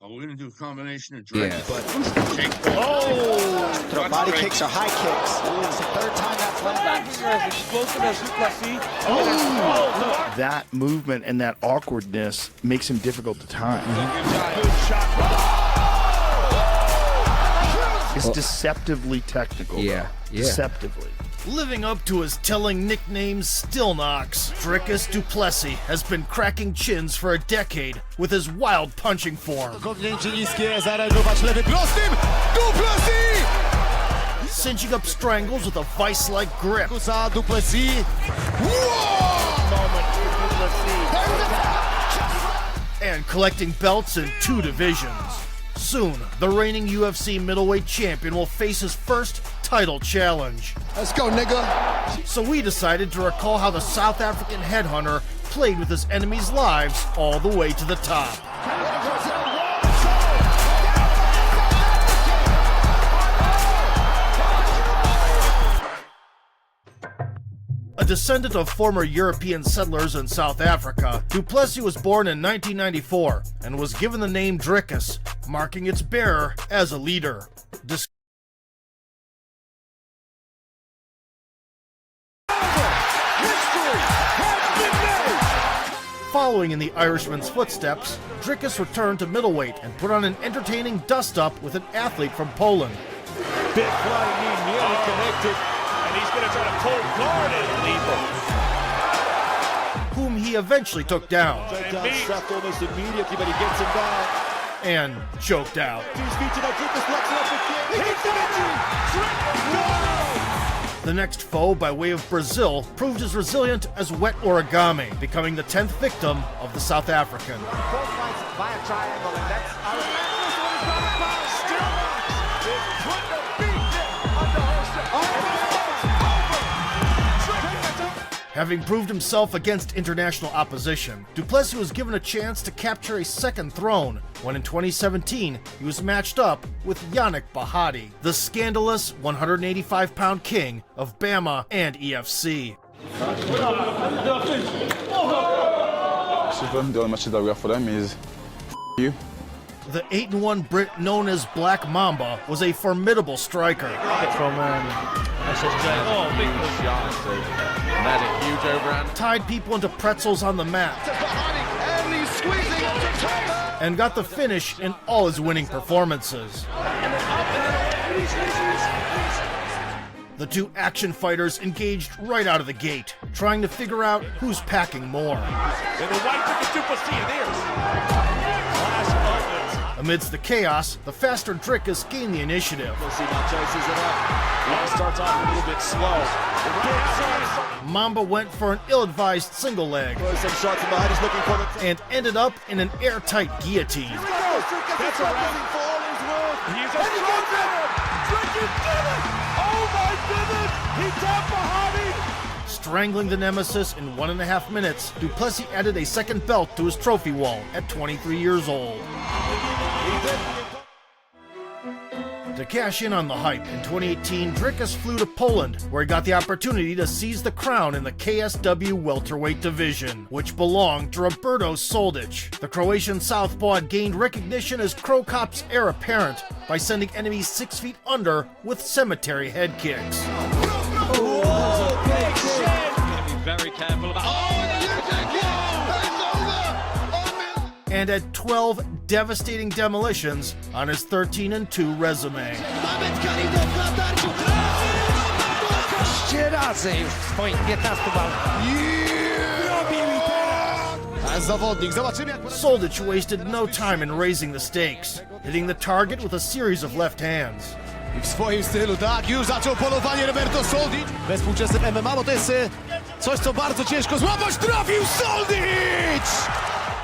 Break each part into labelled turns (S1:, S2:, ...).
S1: We're going to do a combination of drinks.
S2: Yeah.
S1: But
S3: Throw body kicks or high kicks. It's the third time that's landed.
S4: Explosive as Plessis.
S5: That movement and that awkwardness makes him difficult to time. It's deceptively technical.
S2: Yeah,
S5: though.
S2: yeah.
S5: Deceptively.
S6: Living up to his telling nickname Stillknox, Dricus du Plessis has been cracking chins for a decade with his wild punching form. Cinching up strangles with a vice-like grip. And collecting belts in 2 divisions. Soon, the reigning UFC middleweight champion will face his first title challenge.
S3: Let's go, nigga.
S6: So we decided to recall how the South African headhunter played with his enemies' lives all the way to the top. A descendant of former European settlers in South Africa, du Plessis was born in 1994 and was given the name Dricus, marking its bearer as a leader. Following in the Irishman's footsteps, Dricus returned to middleweight and put on an entertaining dust-up with an athlete from Poland.
S4: Big flying knee nearly connected, and he's going to try to cold guard it, lethal.
S6: Whom he eventually took down.
S4: Strapped almost immediately, but he gets him down.
S6: And choked out. The next foe, by way of Brazil, proved as resilient as wet origami, becoming the 10th victim of the South African. Having proved himself against international opposition, du Plessis was given a chance to capture a second throne when in 2017 he was matched up with Yannick Bahati, the scandalous 185-pound king of Bama and EFC.
S7: The only matches that we have for them is you.
S6: The 8-1 Brit known as Black Mamba was a formidable striker.
S4: From SSJ. Oh, big push. Had a huge overhand.
S6: Tied people into pretzels on the mat. And got the finish in all his winning performances. The two action fighters engaged right out of the gate, trying to figure out who's packing more. Amidst the chaos, the faster Dricus gained the initiative.
S4: Starts off a little bit slow.
S6: Mamba went for an ill-advised single leg and ended up in an airtight guillotine.
S4: That's a wrap. He's a oh my goodness! He tapped Bahati!
S6: Strangling the nemesis in 1.5 minutes, du Plessis added a second belt to his trophy wall at 23 years old. To cash in on the hype, in 2018, Dricus flew to Poland, where he got the opportunity to seize the crown in the KSW welterweight division, which belonged to Roberto Soldic. The Croatian southpaw had gained recognition as Cro Cop's heir apparent by sending enemies 6 feet under with cemetery head kicks.
S4: Oh, big shit! Gotta be very careful about.
S6: And had 12 devastating demolitions on his 13-2 resume. Soldic wasted no time in raising the stakes, hitting the target with a series of left hands.
S3: W swoim stylu, tak, już zaczął polowanie Roberto Soldic. We współczesnym MMA, bo to jest coś, co bardzo ciężko złapać. Trafił Soldic!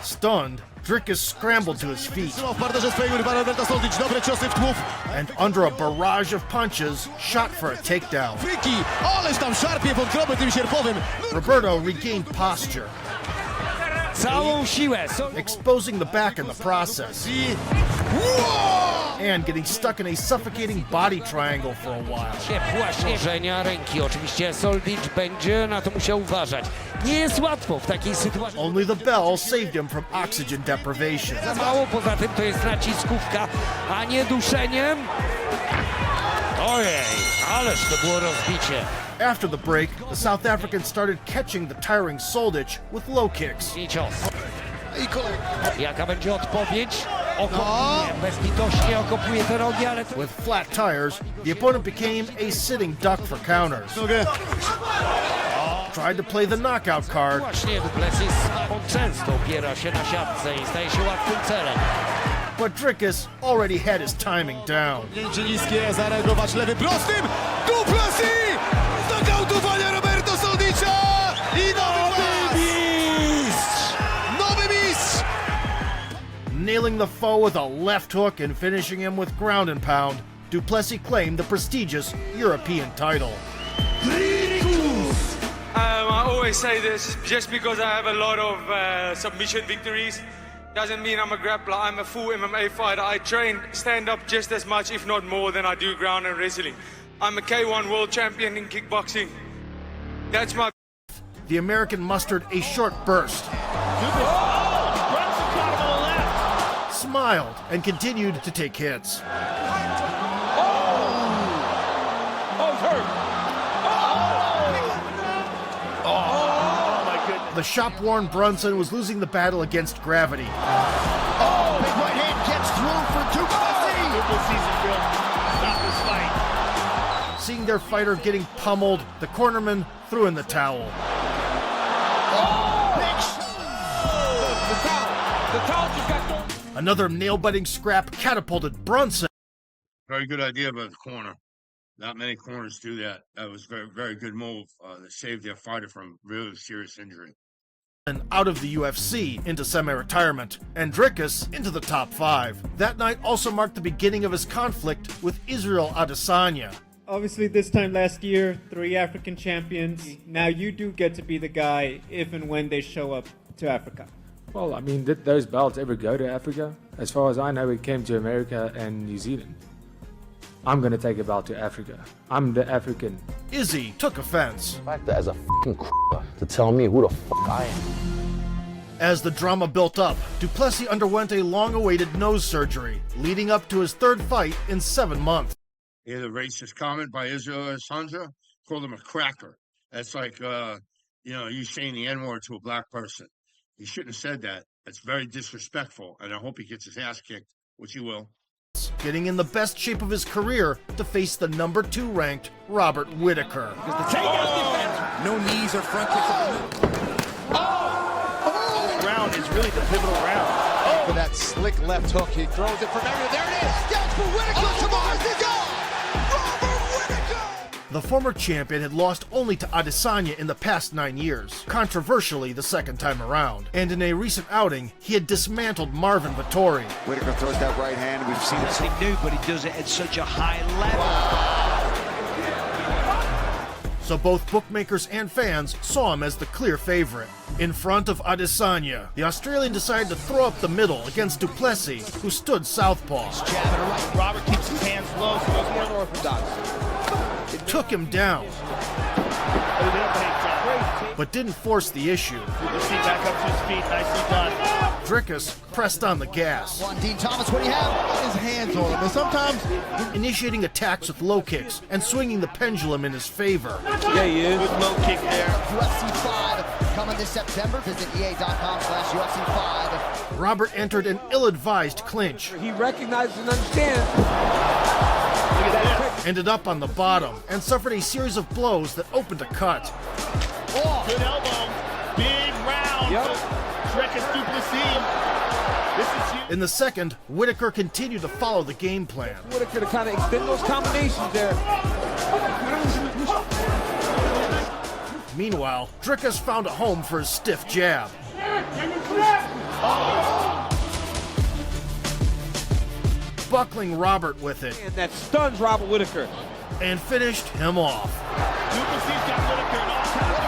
S6: Stunned, Dricus scrambled to his feet.
S3: W parterze swojego rywala Roberto Soldic, dobre ciosy w tłów.
S6: And under a barrage of punches, shot for a takedown.
S3: Friki, ależ tam szarpie wątroby tym sierpowym.
S6: Roberto regained posture,
S3: Całą siłę.
S6: exposing the back in the process, and getting stuck in a suffocating body triangle for a while.
S8: Położenia ręki. Oczywiście Soldic będzie na to musiał uważać.
S2: Nie jest łatwo w takiej sytuacji.
S6: Only the bell saved him from oxygen deprivation.
S2: Za mało, poza tym to jest naciskówka, a nie duszeniem. Ojej, ależ to było rozbicie.
S6: After the break, the South African started catching the tiring Soldic with low kicks.
S2: I cios. Jaka będzie odpowiedź? Okopuje, bezlitośnie okopuje te nogi, ale...
S6: With flat tires, the opponent became a sitting duck for counters. Tried to play the knockout card,
S2: Właśnie Plessis, on często opiera się na siatce i staje się łatwym celem.
S6: but Drickus already had his timing down.
S3: Pięcie niskie, zareagować lewym prostym. Du Plessis! Znokautowania Roberto Soldicia! I nowy mistrz! Nowy mistrz!
S6: Nailing the foe with a left hook and finishing him with ground and pound, Du Plessis claimed the prestigious European title.
S8: I always say this, just because I have a lot of submission victories doesn't mean I'm a grappler. I'm a full MMA fighter. I train stand-up just as much, if not more, than I do ground and wrestling. I'm a K1 world champion in kickboxing. That's my...
S6: The American mustered a short burst, smiled, and continued to take hits. The shop-worn Brunson was losing the battle against gravity.
S3: Big right hand gets through for Du Plessis.
S6: Seeing their fighter getting pummeled, the cornerman threw in the towel. Another nail-biting scrap catapulted Brunson
S1: Very good idea by the corner. Not many corners do that. That was very, very good move that saved their fighter from really serious injury.
S6: out of the UFC into semi-retirement, and Drickus into the top 5. That night also marked the beginning of his conflict with Israel Adesanya.
S9: Obviously, this time last year, 3 African champions. Now you do get to be the guy if and when they show up to Africa.
S10: Well, I mean, did those belts ever go to Africa? As far as I know, it came to America and New Zealand. I'm gonna take a belt to Africa. I'm the African.
S6: Izzy took offense.
S11: The fact that as a fucking to tell me who the fuck I am.
S6: As the drama built up, Du Plessis underwent a long-awaited nose surgery, leading up to his 3rd fight in 7 months.
S1: Yeah, the racist comment by Israel Adesanya called him a cracker. That's like, you saying the N-word to a black person. He shouldn't have said that. That's very disrespectful, and I hope he gets his ass kicked, which he will.
S6: Getting in the best shape of his career to face the number 2 ranked Robert Whittaker.
S5: No knees or front kicks. This round is really the pivotal round.
S3: For that slick left hook, he throws it from everywhere. There it is. Down for Whittaker. Tomorrow's the goal. Robert Whittaker.
S6: The former champion had lost only to Adesanya in the past 9 years, controversially the 2nd time around. And in a recent outing, he had dismantled Marvin Vettori.
S3: Whittaker throws that right hand. We've seen it.
S12: He knew, but he does it at such a high level.
S6: So both bookmakers and fans saw him as the clear favorite. In front of Adesanya, the Australian decided to throw up the middle against Du Plessis, who stood southpaw.
S5: Robert keeps his hands low, so goes more unorthodox.
S6: It took him down, but didn't force the issue.
S5: You see back up to his feet, nicely done.
S6: Drickus pressed on the gas,
S3: Dean Thomas, what do you have? His hands on him. And sometimes
S6: initiating attacks with low kicks and swinging the pendulum in his favor.
S5: Yeah, he is. Good low kick there.
S13: UFC 5 coming this September. Visit EA.com/UFC 5.
S6: Robert entered an ill-advised clinch.
S10: He recognizes and understands.
S6: Ended up on the bottom and suffered a series of blows that opened a cut.
S5: Oh, good elbow. Big round. Drickus Du Plessis. This is huge.
S6: In the second, Whittaker continued to follow the game plan.
S10: Whittaker to kind of extend those combinations there.
S6: Meanwhile, Drickus found a home for his stiff jab. Buckling Robert with it.
S10: And that stuns Robert Whittaker.
S6: And finished him off.
S5: Du Plessis got Whittaker in all kinds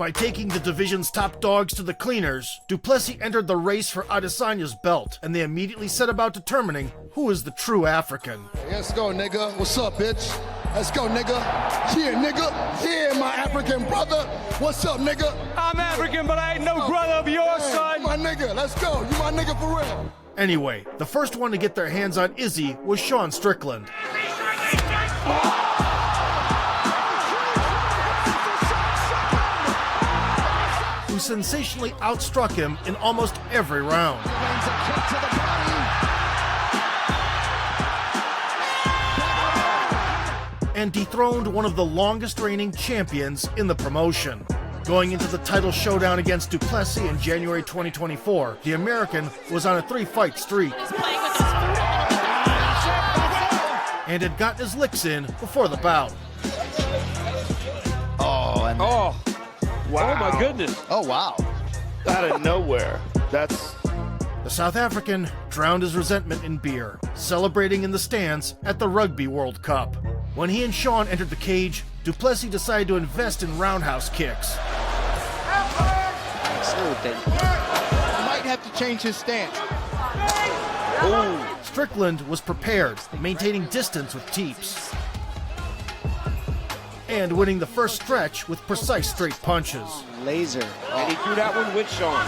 S6: By taking the division's top dogs to the cleaners, Duplessis entered the race for Adesanya's belt, and they immediately set about determining who is the true African.
S14: Let's go, nigga. What's up, bitch? Let's go, nigga. Yeah, nigga. Yeah, my African brother. What's up, nigga?
S8: I'm African, but I ain't no brother of yours, son.
S14: My nigga, let's go. You my nigga for real.
S6: Anyway, the first one to get their hands on Izzy was Sean Strickland. Who sensationally outstruck him in almost every round. And dethroned one of the longest reigning champions in the promotion. Going into the title showdown against Duplessis in January 2024, the American was on a 3-fight streak. And had gotten his licks in before the bout.
S5: Wow. Oh my goodness.
S13: Oh, wow.
S5: Out of nowhere. That's...
S6: The South African drowned his resentment in beer, celebrating in the stands at the Rugby World Cup. When he and Sean entered the cage, Duplessis decided to invest in roundhouse kicks.
S14: Might have to change his stance.
S6: Ooh. Strickland was prepared, maintaining distance with teeps. And winning the first stretch with precise straight punches.
S13: Laser.
S5: And he threw that one with Sean.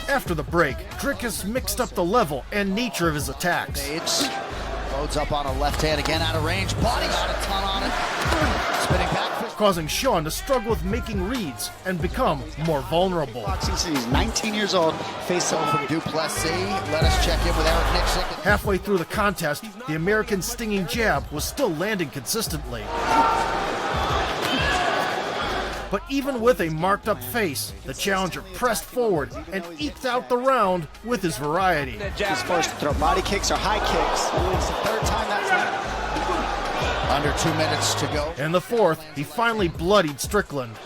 S6: After the break, Drickus mixed up the level and nature of his attacks.
S13: Loads up on a left hand again, out of range. Body got a ton on it. Spinning back.
S6: Causing Sean to struggle with making reads and become more vulnerable.
S13: He's 19 years old. Face up from Duplessis. Let us check in with Eric Nixon.
S6: Halfway through the contest, the American's stinging jab was still landing consistently. But even with a marked-up face, the challenger pressed forward and eked out the round with his variety.
S13: He's forced to throw body kicks or high kicks. It's the third time that's happened. Under 2 minutes to go.
S6: In the fourth, he finally bloodied Strickland.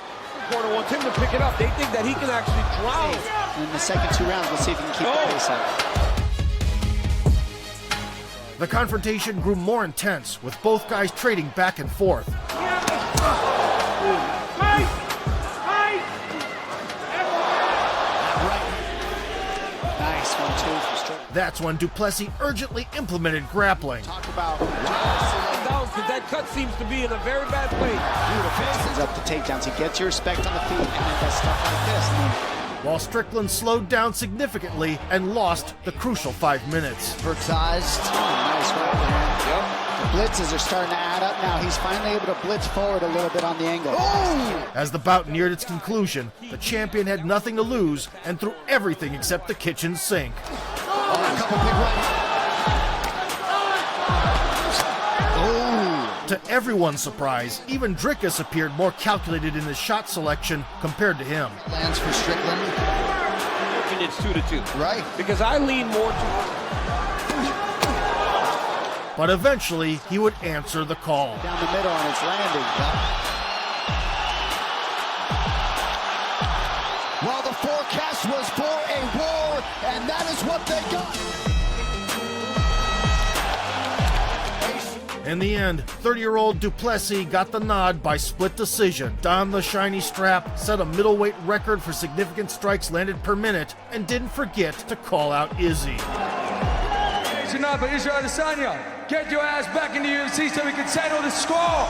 S5: Corner wants him to pick it up. They think that he can actually drown.
S13: In the second 2 rounds, we'll see if he can keep the pace up.
S6: The confrontation grew more intense, with both guys trading back and forth.
S13: Nice 1-2 for Strickland.
S6: That's when Duplessis urgently implemented grappling.
S13: Talk about
S5: Because that cut seems to be in a very bad place.
S13: Beautiful. Up the takedowns. He gets your respect on the feet and then does stuff like this.
S6: While Strickland slowed down significantly and lost the crucial 5 minutes.
S13: Vertized. Nice right there. Yep. The blitzes are starting to add up now. He's finally able to blitz forward a little bit on the angle.
S6: Oh! As the bout neared its conclusion, the champion had nothing to lose and threw everything except the kitchen sink.
S13: A couple big right.
S6: To everyone's surprise, even Drickus appeared more calculated in his shot selection compared to him.
S13: Lands for Strickland.
S5: And it's 2-2.
S13: Right.
S5: Because I lean more to...
S6: But eventually, he would answer the call.
S13: Down the middle and it's landing. Well, the forecast was for a war, and that is what they got.
S6: In the end, 30-year-old Duplessis got the nod by split decision, donned the shiny strap, set a middleweight record for significant strikes landed per minute, and didn't forget to call out Izzy.
S8: Tonight, but Israel Adesanya, get your ass back in the UFC so we can settle the score.